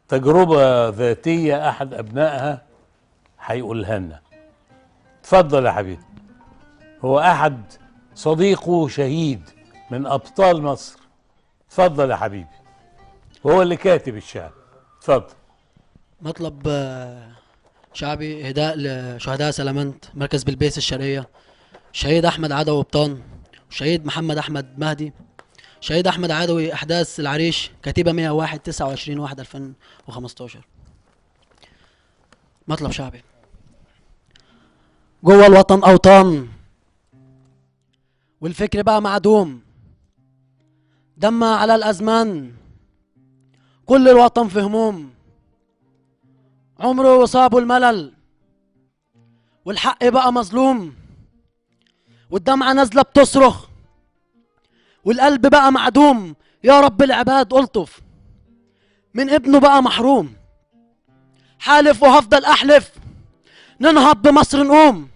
تجربة ذاتية أحد أبنائها هيقولها لنا. اتفضل يا حبيبي. هو أحد صديقه شهيد من أبطال مصر. اتفضل يا حبيبي. هو اللي كاتب الشعر. اتفضل. مطلب شعبي إهداء لشهداء سلامنت مركز بلبيس الشرقية، شهيد أحمد عدوي بطان، شهيد محمد أحمد مهدي، شهيد أحمد عدوي أحداث العريش، كتيبة 101 29/1/2015. مطلب شعبي. جوه الوطن أوطان والفكر بقى معدوم، دمع على الأزمان، كل الوطن في هموم، عمره وصابه الملل، والحق بقى مظلوم، والدمعة نازلة بتصرخ، والقلب بقى معدوم. يا رب العباد ألطف، من ابنه بقى محروم. حالف وهفضل أحلف، ننهض بمصر نقوم.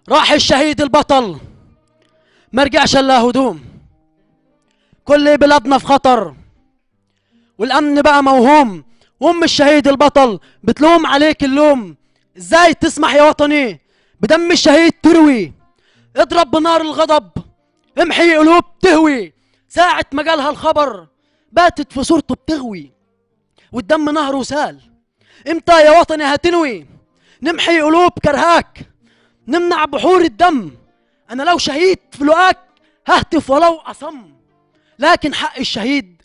راح الشهيد البطل مرجعش الا هدوم. كل بلادنا في خطر والأمن بقى موهوم، وأم الشهيد البطل بتلوم عليك اللوم. ازاي تسمح يا وطني بدم الشهيد تروي؟ اضرب بنار الغضب، امحي قلوب تهوي. ساعة ما جالها الخبر باتت في صورته بتغوي، والدم نهره سال. امتى يا وطني هتنوي نمحي قلوب كرهاك، نمنع بحور الدم؟ انا لو شهيد في لقاك ههتف ولو اصم، لكن حق الشهيد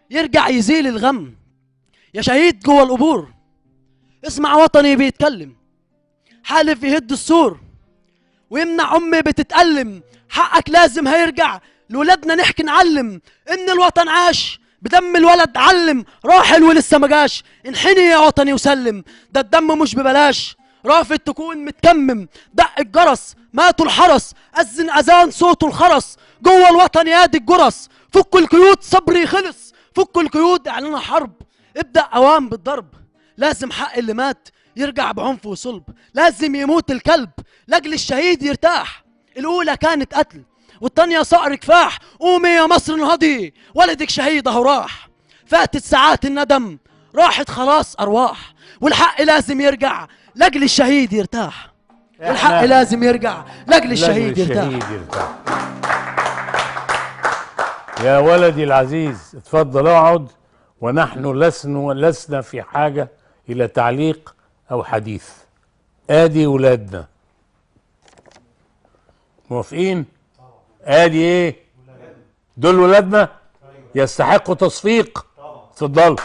يرجع يزيل الغم. يا شهيد جوه القبور اسمع وطني بيتكلم، حالف يهد السور ويمنع امي بتتألم. حقك لازم هيرجع لولادنا، نحكي نعلم ان الوطن عاش بدم الولد علم. راحل ولسه ما جاش، انحني يا وطني وسلم. ده الدم مش ببلاش، رافض تكون متكمم. دق الجرس ماتوا الحرس، أذن أذان صوته الخرس. جوه الوطن يادي الجرس، فكوا القيود صبري خلص. فكوا القيود اعلنوا حرب، ابدأ أوام بالضرب. لازم حق اللي مات يرجع بعنف وصلب، لازم يموت الكلب لاجل الشهيد يرتاح. الأولى كانت قتل والتانية صقر كفاح. قومي يا مصر انهضي، ولدك شهيد اهو راح. فاتت ساعات الندم، راحت خلاص أرواح. والحق لازم يرجع لاجل الشهيد يرتاح. والحق لازم يرجع لاجل الشهيد يرتاح. يا ولدي العزيز اتفضل اقعد، ونحن لسنا في حاجة إلى تعليق أو حديث. آدي ولادنا موافقين؟ آدي إيه؟ دول ولادنا يستحقوا تصفيق. اتفضلوا.